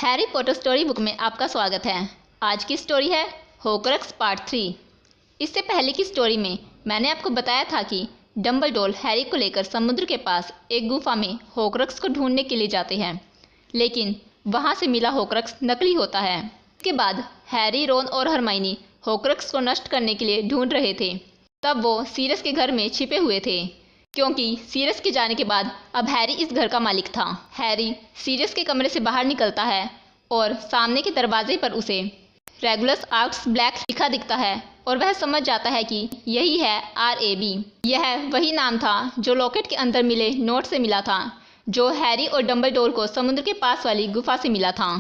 Harry Potter story book में आपका स्वागत है। आज की स्टोरी है होक्रक्स पार्ट 3। इससे पहले की स्टोरी में मैंने आपको बताया था कि डंबलडोर हैरी को लेकर समुद्र के पास एक गुफा में होक्रक्स को ढूंढने के लिए जाते हैं, लेकिन वहां से मिला होक्रक्स नकली होता है। इसके बाद हैरी, रोन और हरमाइनी होक्रक्स को नष्ट करने के लिए ढूंढ रहे थे। तब वो सीरियस के घर में छिपे हुए थे, क्योंकि सीरियस के जाने के बाद अब हैरी इस घर का मालिक था। हैरी सीरियस के कमरे से बाहर निकलता है और सामने के दरवाजे पर उसे रेगुलस आर्क्स ब्लैक लिखा दिखता है और वह समझ जाता है कि यही है RAB। यह वही नाम था जो लॉकेट के अंदर मिले नोट से मिला था, जो हैरी और डंबलडोर को समुद्र के पास वाली गुफा से मिला था।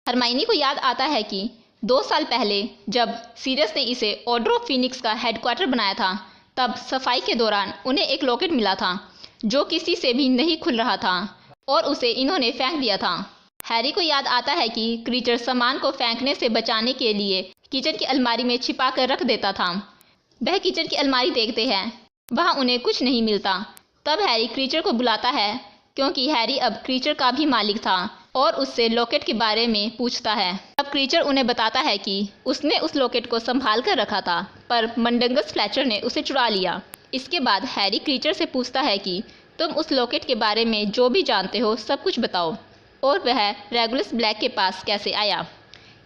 हरमाइनी को याद आता है कि 2 साल पहले जब सीरियस ने इसे ऑर्डर ऑफ फीनिक्स का हेडक्वार्टर बनाया था, तब सफाई के दौरान उन्हें एक लॉकेट मिला था जो किसी से भी नहीं खुल रहा था और उसे इन्होंने फेंक दिया था। हैरी को याद आता है कि क्रीचर सामान को फेंकने से बचाने के लिए किचन की अलमारी में छिपा कर रख देता था। वह किचन की अलमारी देखते हैं, वहाँ उन्हें कुछ नहीं मिलता। तब हैरी क्रीचर को बुलाता है, क्योंकि हैरी अब क्रीचर का भी मालिक था और उससे लॉकेट के बारे में पूछता है। अब क्रीचर उन्हें बताता है कि उसने उस लॉकेट को संभाल कर रखा था, पर मंडंगस फ्लेचर ने उसे चुरा लिया। इसके बाद हैरी क्रीचर से पूछता है कि तुम उस लॉकेट के बारे में जो भी जानते हो सब कुछ बताओ, और वह रेगुलस ब्लैक के पास कैसे आया।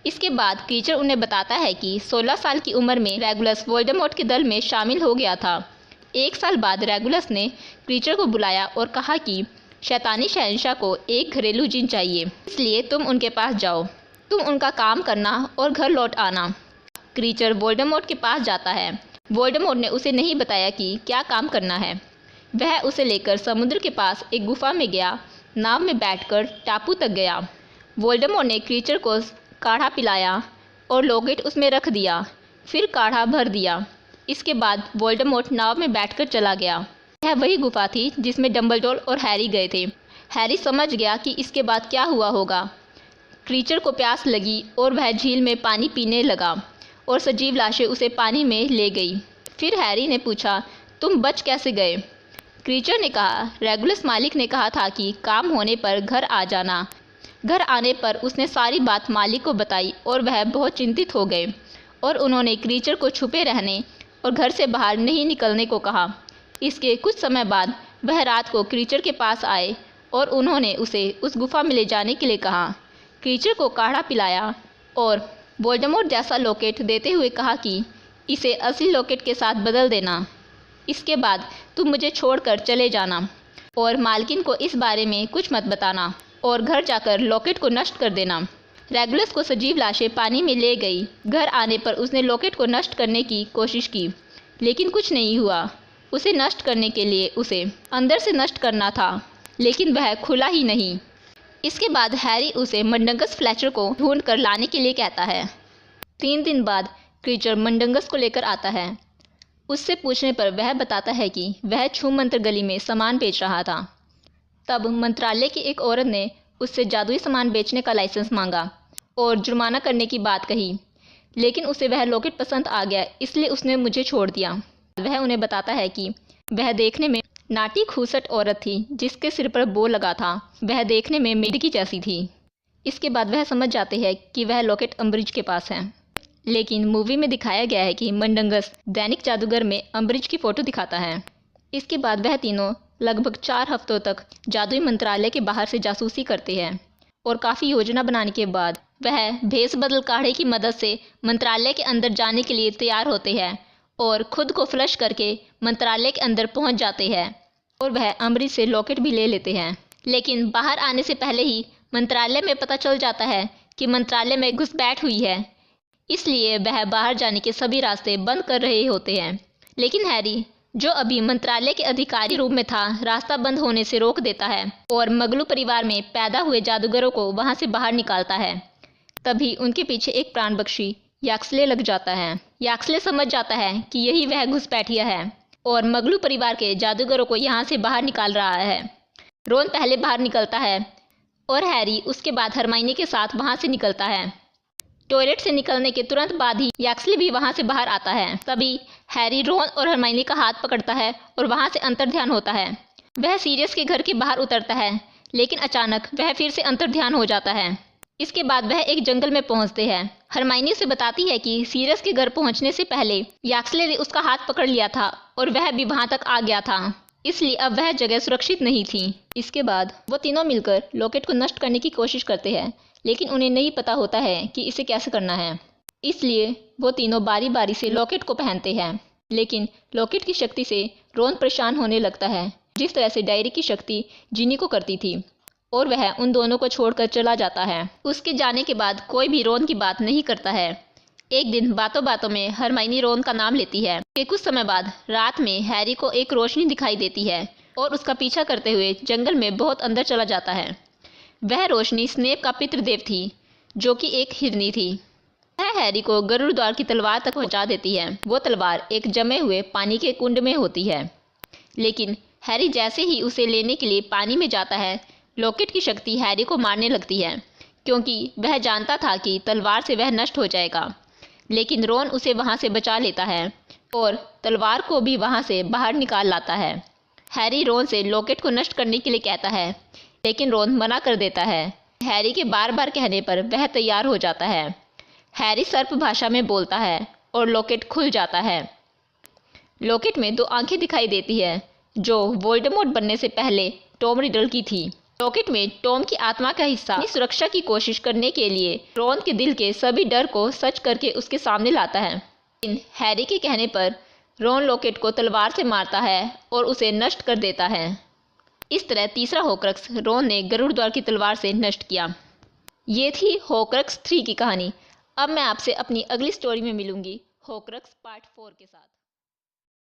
इसके बाद क्रीचर उन्हें बताता है कि 16 साल की उम्र में रेगुलस वोल्डेमॉर्ट के दल में शामिल हो गया था। 1 साल बाद रेगुलस ने क्रीचर को बुलाया और कहा कि शैतानी शहंशाह को एक घरेलू जिन चाहिए, इसलिए तुम उनके पास जाओ। तुम उनका काम करना और घर लौट आना। क्रीचर वोल्डेमॉर्ट के पास जाता है। वोल्डेमॉर्ट ने उसे नहीं बताया कि क्या काम करना है। वह उसे लेकर समुद्र के पास एक गुफा में गया, नाव में बैठकर टापू तक गया। वोल्डेमॉर्ट ने क्रीचर को काढ़ा पिलाया और लॉकेट उसमें रख दिया, फिर काढ़ा भर दिया। इसके बाद वोल्डेमॉर्ट नाव में बैठकर चला गया। यह वही गुफा थी जिसमें डंबलडोर और हैरी गए थे। हैरी समझ गया कि इसके बाद क्या हुआ होगा। क्रीचर को प्यास लगी और वह झील में पानी पीने लगा और सजीव लाशें उसे पानी में ले गई। फिर हैरी ने पूछा, तुम बच कैसे गए? क्रीचर ने कहा, रेगुलस मालिक ने कहा था कि काम होने पर घर आ जाना। घर आने पर उसने सारी बात मालिक को बताई और वह बहुत चिंतित हो गए और उन्होंने क्रीचर को छुपे रहने और घर से बाहर नहीं निकलने को कहा। इसके कुछ समय बाद वह रात को क्रीचर के पास आए और उन्होंने उसे उस गुफा में ले जाने के लिए कहा। क्रीचर को काढ़ा पिलाया और वोल्डेमॉर्ट जैसा लॉकेट देते हुए कहा कि इसे असली लॉकेट के साथ बदल देना। इसके बाद तुम मुझे छोड़कर चले जाना और मालकिन को इस बारे में कुछ मत बताना और घर जाकर लॉकेट को नष्ट कर देना। रेगुलस को सजीव लाशें पानी में ले गई। घर आने पर उसने लॉकेट को नष्ट करने की कोशिश की, लेकिन कुछ नहीं हुआ। उसे नष्ट करने के लिए उसे अंदर से नष्ट करना था, लेकिन वह खुला ही नहीं। इसके बाद हैरी उसे मंडंगस फ्लेचर को ढूंढ कर लाने के लिए कहता है। 3 दिन बाद क्रीचर मंडंगस को लेकर आता है। उससे पूछने पर वह बताता है कि वह छूमंतर गली में सामान बेच रहा था। तब मंत्रालय की एक औरत ने उससे जादुई सामान बेचने का लाइसेंस मांगा और जुर्माना करने की बात कही, लेकिन उसे वह लॉकेट पसंद आ गया, इसलिए उसने मुझे छोड़ दिया। वह उन्हें बताता है कि वह देखने में नाटी खूसट औरत थी जिसके सिर पर बो लगा था। वह देखने में मेढकी जैसी थी। इसके बाद वह समझ जाते हैं कि वह लॉकेट अम्बरिज के पास है, लेकिन मूवी में दिखाया गया है कि मंडंगस दैनिक जादूगर में अम्बरिज की फ़ोटो दिखाता है। इसके बाद वह तीनों लगभग 4 हफ्तों तक जादुई मंत्रालय के बाहर से जासूसी करते हैं और काफ़ी योजना बनाने के बाद वह भेस बदल काढ़े की मदद से मंत्रालय के अंदर जाने के लिए तैयार होते हैं और खुद को फ्लश करके मंत्रालय के अंदर पहुंच जाते हैं और वह अम्बरिज से लॉकेट भी ले लेते हैं। लेकिन बाहर आने से पहले ही मंत्रालय में पता चल जाता है कि मंत्रालय में घुसपैठ हुई है, इसलिए वह बाहर जाने के सभी रास्ते बंद कर रहे होते हैं। लेकिन हैरी, जो अभी मंत्रालय के अधिकारी रूप में था, रास्ता बंद होने से रोक देता है और मगलू परिवार में पैदा हुए जादूगरों को वहां से बाहर निकालता है। तभी उनके पीछे एक प्राणबख्शी याक्सले लग जाता है। याक्सले समझ जाता है कि यही वह घुसपैठिया है और मगलू परिवार के जादूगरों को यहाँ से बाहर निकाल रहा है। रोन पहले बाहर निकलता है और हैरी उसके बाद हरमाइनी के साथ वहाँ से निकलता है। टॉयलेट से निकलने के तुरंत बाद ही याक्सले भी वहाँ से बाहर आता है। तभी हैरी रोन और हरमाइनी का हाथ पकड़ता है और वहाँ से अंतर्ध्यान होता है। वह सीरियस के घर के बाहर उतरता है, लेकिन अचानक वह फिर से अंतर्ध्यान हो जाता है। इसके बाद वह एक जंगल में पहुंचते हैं। हरमाइनी उसे बताती है कि सीरियस के घर पहुंचने से पहले याक्सले ने उसका हाथ पकड़ लिया था और वह भी वहां तक आ गया था, इसलिए अब वह जगह सुरक्षित नहीं थी। इसके बाद वो तीनों मिलकर लॉकेट को नष्ट करने की कोशिश करते हैं, लेकिन उन्हें नहीं पता होता है कि इसे कैसे करना है। इसलिए वो तीनों बारी बारी से लॉकेट को पहनते हैं, लेकिन लॉकेट की शक्ति से रोन परेशान होने लगता है, जिस तरह से डायरी की शक्ति जिनी को करती थी, और वह उन दोनों को छोड़कर चला जाता है। उसके जाने के बाद कोई भी रोन की बात नहीं करता है। एक दिन बातों बातों में हरमाइनी रोन का नाम लेती है कि कुछ समय बाद रात में हैरी को एक रोशनी दिखाई देती है और उसका पीछा करते हुए जंगल में बहुत अंदर चला जाता है। वह रोशनी स्नेप का पितृदेव थी, जो कि एक हिरनी थी। वह हैरी को गरुड़ द्वार की तलवार तक पहुंचा देती है। वो तलवार एक जमे हुए पानी के कुंड में होती है, लेकिन हैरी जैसे ही उसे लेने के लिए पानी में जाता है, लॉकेट की शक्ति हैरी को मारने लगती है, क्योंकि वह जानता था कि तलवार से वह नष्ट हो जाएगा। लेकिन रोन उसे वहां से बचा लेता है और तलवार को भी वहां से बाहर निकाल लाता है। हैरी रोन से लॉकेट को नष्ट करने के लिए कहता है, लेकिन रोन मना कर देता है। हैरी के बार बार कहने पर वह तैयार हो जाता है। हैरी सर्प भाषा में बोलता है और लॉकेट खुल जाता है। लॉकेट में 2 आंखें दिखाई देती है, जो वोल्डेमॉर्ट बनने से पहले टॉम रिडल की थी। लॉकेट में टॉम की आत्मा का हिस्सा अपनी सुरक्षा की कोशिश करने के लिए रोन के दिल के सभी डर को सच करके उसके सामने लाता है। लेकिन हैरी के कहने पर रोन लॉकेट को तलवार से मारता है और उसे नष्ट कर देता है। इस तरह तीसरा होक्रक्स रोन ने गरुड़ द्वार की तलवार से नष्ट किया। ये थी होक्रक्स 3 की कहानी। अब मैं आपसे अपनी अगली स्टोरी में मिलूंगी, होक्रक्स पार्ट 4 के साथ।